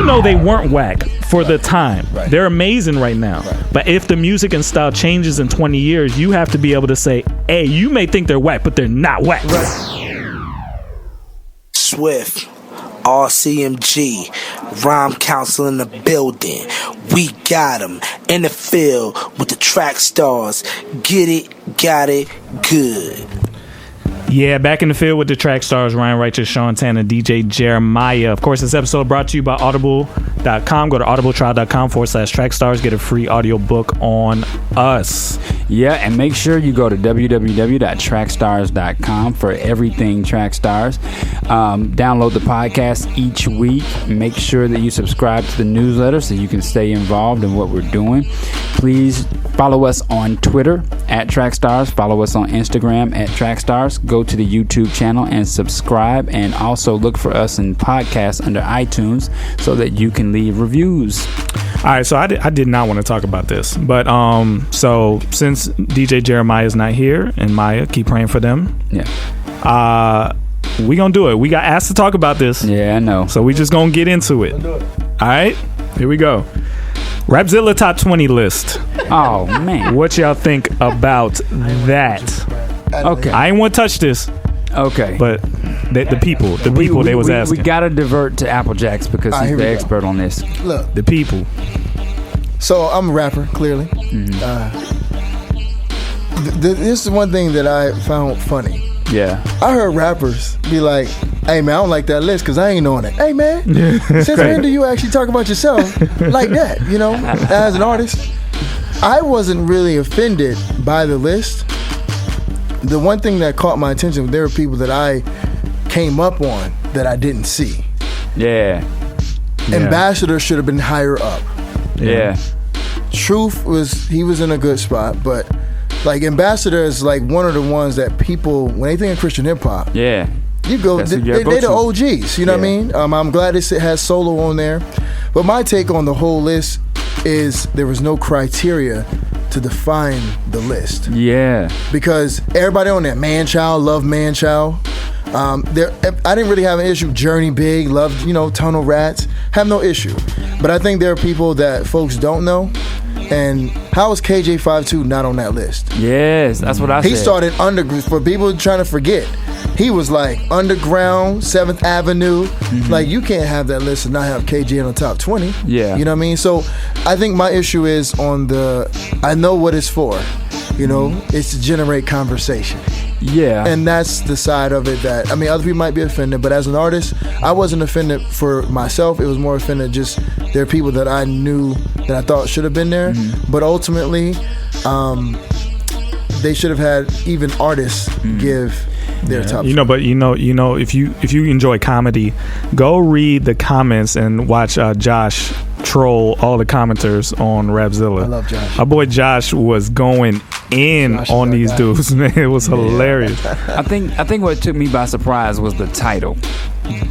even though they weren't whack for the time, they're amazing right now. But if the music and style changes in 20 years, you have to be able to say, hey, you may think they're whack, but they're not whack. Swift, RCMG, Rhyme Council in the building. We got them in the field with the Tracksstars. Get it, got it, good. Yeah, back in the field with the Tracksstars, Ryan Righteous, SEANTANA, DJ Jeremiah. Of course, this episode brought to you by Audible.com. Go to audibletrial.com/Trackstars. Get a free audiobook on us. Yeah, and make sure you go to www.trackstars.com for everything Trackstars. Download the podcast each week. Make sure that you subscribe to the newsletter so you can stay involved in what we're doing. Please follow us on Twitter at Trackstars. Follow us on Instagram at Trackstars. Go to the YouTube channel and subscribe, and also look for us in podcasts under iTunes so that you can leave reviews. All right, so I did not want to talk about this, but so since DJ Jeremiah is not here, and Maya, keep praying for them. Yeah. We gonna do it. We got asked to talk about this. Yeah, I know. So we just gonna get into it. All right, here we go. Rapzilla top 20 list. Oh man, what y'all think about that? Okay, I ain't want to touch this. Okay, but the people they was asking. We gotta divert to Applejacks because he's the expert on this. Look, the people. So I'm a rapper, clearly. This is one thing that I found funny. Yeah, I heard rappers be like, "Hey man, I don't like that list because I ain't on it." Hey man, since when do you actually talk about yourself like that? You know, as an artist, I wasn't really offended by the list. The one thing that caught my attention, there were people that I came up on that I didn't see. Yeah. Ambassador should have been higher up. Yeah. Truth was in a good spot, but like Ambassador is like one of the ones that people, when they think of Christian hip hop, yeah, you go, they the OGs. You know what I mean? I'm glad it has Solo on there, but my take on the whole list is there was no criteria to define the list. Yeah, because everybody on there, Man-Child, love Man-Child. I didn't really have an issue. Journey Big, loved, Tunnel Rats, have no issue. But I think there are people that folks don't know. And how is KJ52 not on that list? Yes, that's what I said. He started underground. For people trying to forget, he was like underground, 7th Avenue. Mm-hmm. Like, you can't have that list and not have KJ in the top 20. Yeah. You know what I mean? So I think my issue is on I know what it's for. It's to generate conversation. Yeah. And that's the side of it that, other people might be offended, but as an artist, I wasn't offended for myself. It was more offended just there are people that I knew that I thought should have been there. Mm-hmm. But ultimately, they should have had even artists give their top. But if you enjoy comedy, go read the comments and watch Josh troll all the commenters on Rapzilla. I love Josh. Our boy Josh was going in on these dudes, man. It was hilarious. I think what took me by surprise was the title.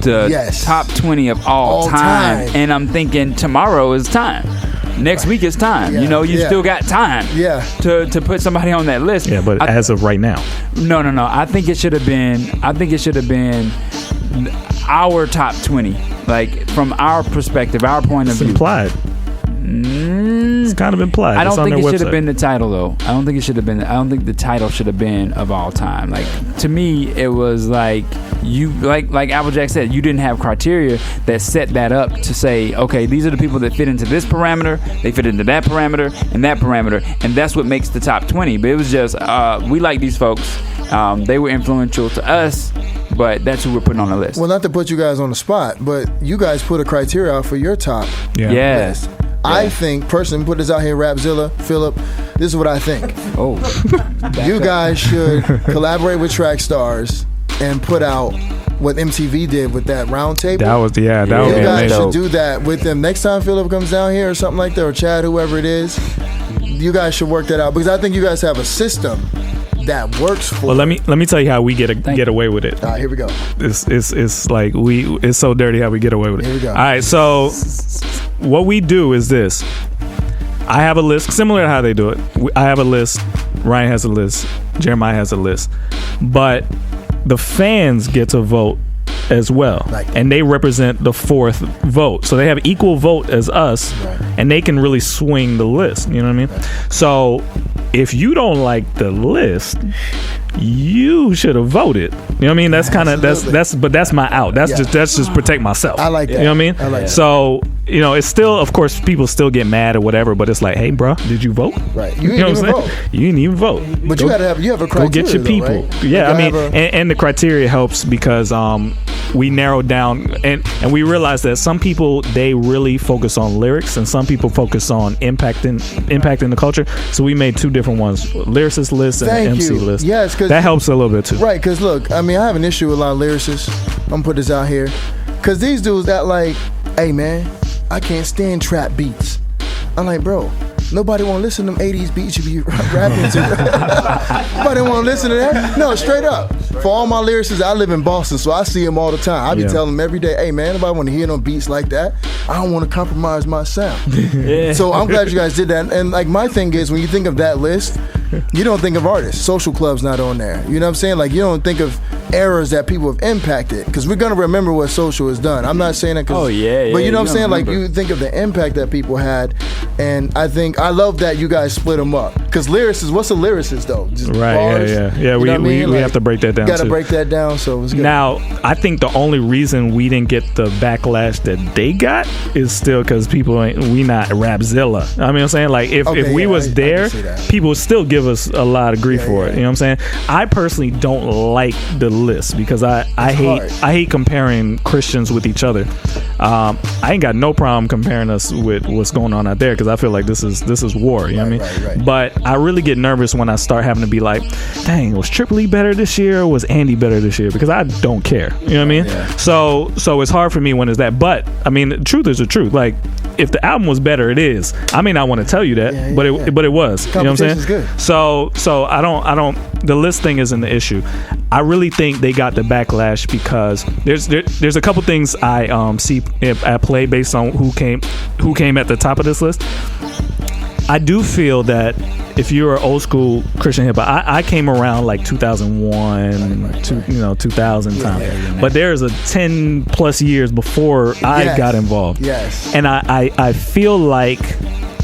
The top 20 of all time. And I'm thinking tomorrow is time. Next week is time. Yeah. You still got time to put somebody on that list. Yeah, but as of right now. No. I think it should have been our top 20. Like, from our perspective, our point of view. It's implied. It's kind of implied. I don't think it should have been the title, though. I don't think the title should have been of all time. Like, to me, it was like like Applejack said, you didn't have criteria that set that up to say, okay, these are the people that fit into this parameter, they fit into that parameter, and that's what makes the top 20. But it was just, we like these folks. They were influential to us, but that's who we're putting on the list. Well, not to put you guys on the spot, but you guys put a criteria out for your top list. I think, personally, put this out here, Rapzilla, Philip, this is what I think. Oh. You guys should collaborate with Tracksstars and put out what MTV did with that round table. That was You guys should do that with them. Next time Philip comes down here or something like that, or Chad, whoever it is, you guys should work that out, because I think you guys have a system that works for. Well, let me tell you how we get away with it. All right, here we go. It's like it's so dirty how we get away with it. Here we go. All right, so what we do is this. I have a list similar to how they do it. I have a list. Ryan has a list. Jeremiah has a list. But the fans get to vote as well, and they represent the fourth vote, so they have equal vote as us, and they can really swing the list. You know what I mean? So if you don't like the list, you should have voted. You know what I mean? That's kind of that's my out. That's just protect myself. I like that. You know what I mean? I like that. So, you know, it's still, of course, people still get mad or whatever, but it's like, hey, bro, did you vote? Right. You didn't even vote. You didn't even vote. But you have a criteria. Go get your people. Though, right? Yeah, I mean, and the criteria helps because we narrowed down and we realized that some people, they really focus on lyrics and some people focus on impacting the culture. So we made two different ones, lyricist list and MC list. Yes, because that helps a little bit too. Right, because look, I mean, I have an issue with a lot of lyricists. I'm gonna put this out here, because these dudes that like, hey man, I can't stand trap beats. I'm like, bro, nobody want to listen to them 80s beats you be rapping to. Nobody want to listen to that. No, straight up. For all my lyricists, I live in Boston, so I see them all the time. I be telling them every day, hey man, nobody want to hear no beats like that. I don't want to compromise my sound. So I'm glad you guys did that. And like my thing is, when you think of that list, you don't think of artists. Social Club's not on there. You know what I'm saying? Like, you don't think of eras that people have impacted, because we're gonna remember what Social has done. I'm not saying that because, but you know what I'm saying? Like, you think of the impact that people had, and I love that you guys split them up. Because lyricists, what's a lyricist though? Just bars, yeah. We have to break that down. You gotta break that down. So it's good. Now, I think the only reason we didn't get the backlash that they got is still because we not Rapzilla. I mean, I'm saying, like, if we was there, people would still give us a lot of grief for it. You know what I'm saying? I personally don't like the list because I hate comparing Christians with each other. I ain't got no problem comparing us with what's going on out there because I feel like this is war. You know what I mean? Right. But I really get nervous when I start having to be like, dang, was Triple E better this year or was Andy better this year? Because I don't care. You know what I mean? Yeah. So it's hard for me when it's that. But I mean, the truth is the truth. Like, if the album was better, it is. I may not want to tell you that, but it was. You know what I'm saying? Good. So I don't. The list thing isn't the issue. I really think they got the backlash because there's a couple things I see at play based on who came at the top of this list. I do feel that if you're an old school Christian hip hop, I came around like 2001, 2000 time. But there's a 10 plus years before I got involved. Yes. And I feel like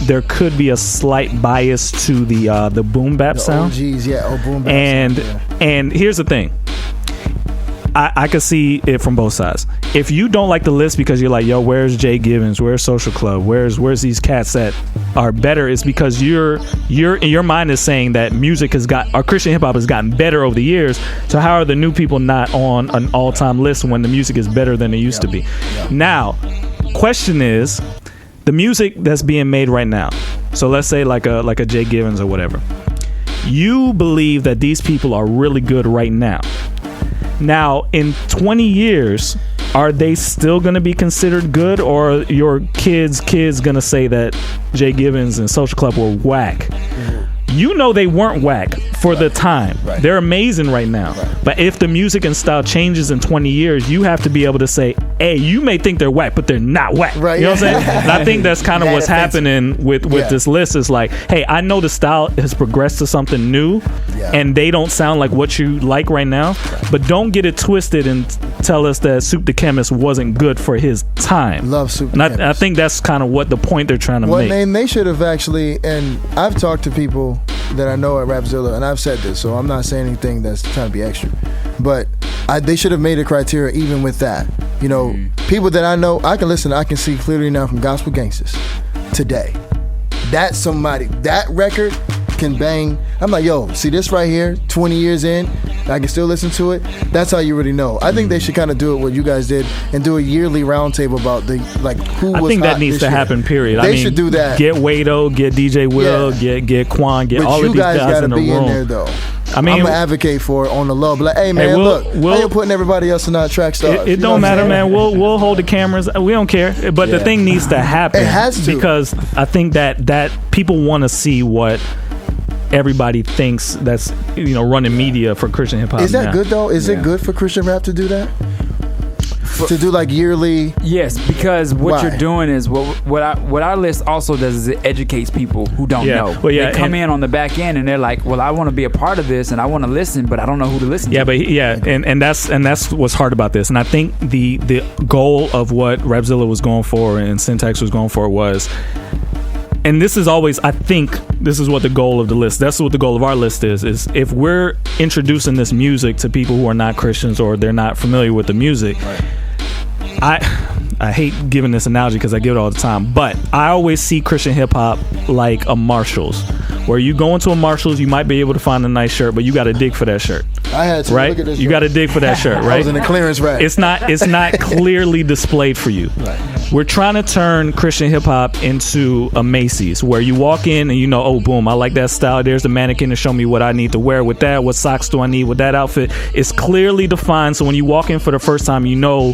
there could be a slight bias to the boom bap sound. OGs, boom bap sound. And here's the thing. I could see it from both sides. If you don't like the list because you're like, yo, where's Jay Givens? Where's Social Club? Where's these cats that are better? It's because your mind is saying that music our Christian hip hop has gotten better over the years. So how are the new people not on an all-time list when the music is better than it used to be? Now, question is, the music that's being made right now. So let's say like a Jay Givens or whatever. You believe that these people are really good right now. Now, in 20 years, are they still going to be considered good, or are your kids going to say that Jay Givens and Social Club were whack? Mm-hmm. You know they weren't whack for the time. Right. They're amazing right now. Right. But if the music and style changes in 20 years, you have to be able to say, hey, you may think they're whack, but they're not whack. Right. You know what I'm saying? And I think that's kind of what's happening with this list. Is like, hey, I know the style has progressed to something new, and they don't sound like what you like right now, but don't get it twisted and tell us that Soup the Chemist wasn't good for his time. Love Soup the Chemist. I think that's kind of what the point they're trying to make. And they should have actually, and I've talked to people that I know at Rapzilla, and I've said this, so I'm not saying anything that's trying to be extra, but they should have made a criteria even with that. You know, people that I know, I can see clearly now from Gospel Gangsters today. That's somebody, that record can bang. I'm like, yo, see this right here, 20 years in, I can still listen to it. That's how you really know. I think they should kind of do it what you guys did and do a yearly roundtable about who was. I think that needs to happen. Period. They should do that. Get Wado, get DJ Will, get Quan, get all of these guys in the room. You guys gotta be in there though. I mean, I'm gonna advocate for it on the low. But like, hey man, look, how you putting everybody else in our Trackstar? It don't matter, man. We'll hold the cameras. We don't care. But the thing needs to happen. It has to, because I think that people want to see what everybody thinks that's running media for Christian hip hop. Is that good though? Is it good for Christian rap to do that? to do like yearly. Yes, because what Why? you're doing is what our list also does is it educates people who don't know. Well, yeah, they come in on the back end and they're like, well, I want to be a part of this and I want to listen, but I don't know who to listen to. And that's what's hard about this. And I think the goal of what Rapzilla was going for and Syntax was going for was, and this is always, I think this is what the goal of the list, that's what the goal of our list is if we're introducing this music to people who are not Christians or they're not familiar with the music. Right. I hate giving this analogy because I give it all the time, but I always see Christian hip hop like a Marshalls, where you go into a Marshalls, you might be able to find a nice shirt, but you got to dig for that shirt. I had to right. Look at this you got to dig for that shirt, right? I was in the clearance rack. It's not clearly displayed for you. Right. We're trying to turn Christian hip hop into a Macy's, where you walk in and you know, oh boom, I like that style. There's the mannequin to show me what I need to wear with that. What socks do I need with that outfit? It's clearly defined, so when you walk in for the first time, you know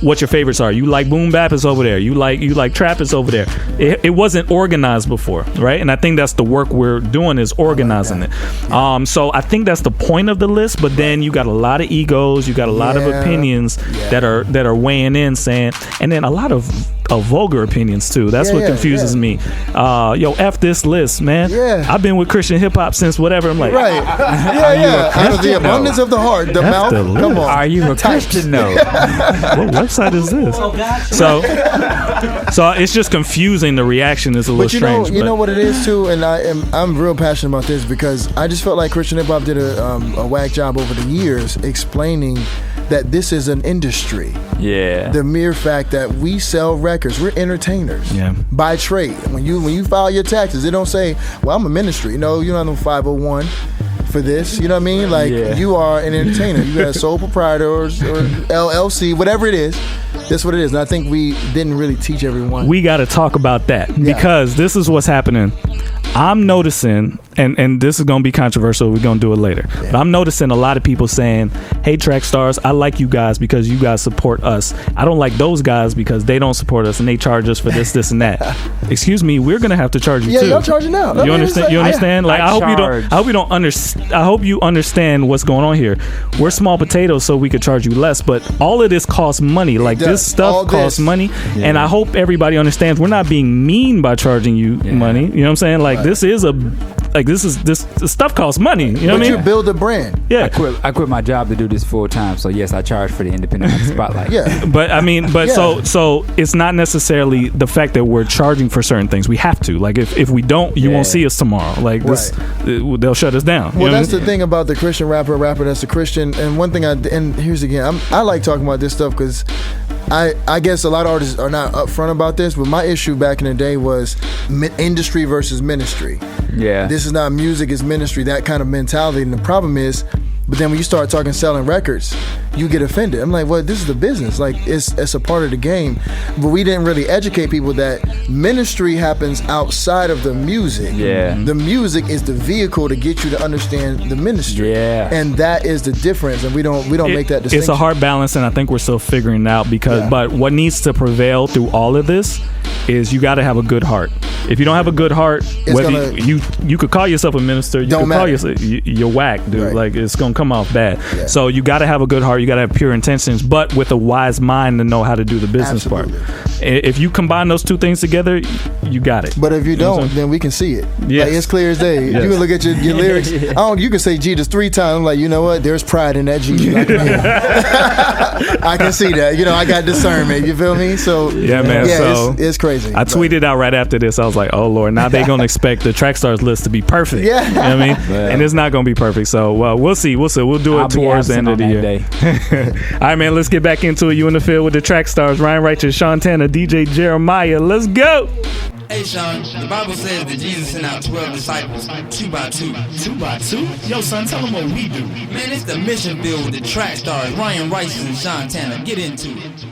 what your favorites are. You like boom bap, is over there. You like trap, is over there. It wasn't organized before, right? And I think that's the work we're doing, is organizing it. Yeah. So I think that's the point of the list. But then you got a lot of egos, you got a lot of opinions that are weighing in, saying, and then a lot of vulgar opinions too. That's what confuses me. Yo, F this list, man. Yeah. I've been with Christian hip hop since whatever. I'm like, right. Out of the abundance of the heart, the mouth. Come on. Are you a Christian? No. What website is this? So it's just confusing. The reaction is a little strange. You know what it is too, and I'm real passionate about this because I just felt like Christian hip hop did a whack job over the years explaining that this is an industry. Yeah. The mere fact that we sell records, we're entertainers by trade. When you file your taxes, it don't say, well, I'm a ministry. You don't have no 501 for this. You know what I mean? Like, you are an entertainer. You got a sole proprietor or LLC, whatever it is. That's what it is. And I think we didn't really teach everyone. We got to talk about that because this is what's happening. I'm noticing, and this is going to be controversial, we're going to do it later, but I'm noticing a lot of people saying, hey, Trackstarz, I like you guys because you guys support us. I don't like those guys because they don't support us and they charge us for this and that. Excuse me, we're going to have to charge you too. Yeah, y'all charging now. You understand? Like, I hope you understand what's going on here. We're small potatoes, so we could charge you less, but all of this costs money. Like, this stuff costs money, and I hope everybody understands we're not being mean by charging you money. You know what I'm saying? Like, this stuff costs money. You know what I mean? You build a brand. Yeah. I quit my job to do this full time. So yes, I charge for the independent spotlight. Yeah. But I mean, so it's not necessarily the fact that we're charging for certain things. We have to. Like, if we don't, you won't see us tomorrow. Like, this, they'll shut us down. Well, that's the thing about the Christian rapper that's a Christian. And one thing and here's again, I like talking about this stuff because I guess a lot of artists are not upfront about this, but my issue back in the day was industry versus ministry. Yeah. This is not music, it's ministry, that kind of mentality. And the problem is, but then when you start talking selling records, you get offended. I'm like, well, this is the business. Like, it's a part of the game. But we didn't really educate people that ministry happens outside of the music. Yeah. The music is the vehicle to get you to understand the ministry. Yeah. And that is the difference. And we don't make that distinction. It's a hard balance, and I think we're still figuring it out because but what needs to prevail through all of this is you got to have a good heart. If you don't have a good heart, whether you could call yourself a minister, you could call yourself, you're whack, dude. Right. Like, it's gonna come off bad. Yeah. So you got to have a good heart. You got to have pure intentions, but with a wise mind to know how to do the business part. If you combine those two things together, you got it. But if you don't, then we can see it. Yes. Like, it's clear as day. Yes. You can look at your lyrics. You can say Jesus 3 times. I'm like, you know what? There's pride in that Jesus. I can see that. I got discernment. You feel me? So man. So it's crazy. I tweeted out right after this. I was like, oh Lord, now they're gonna expect the Trackstarz list to be perfect. Yeah. You know what I mean? Yeah. And it's not gonna be perfect. So we'll see. We'll do it towards the end of the year. All right, man. Let's get back into it. You in the field with the Trackstarz, Ryan Righteous, Seantana, DJ Jeremiah. Let's go. Hey, Sean, the Bible says that Jesus sent out 12 disciples, 2 by 2. 2 by 2? Yo, son, tell them what we do. Man, it's the mission field with the Trackstarz, Ryan Righteous and Seantana. Get into it.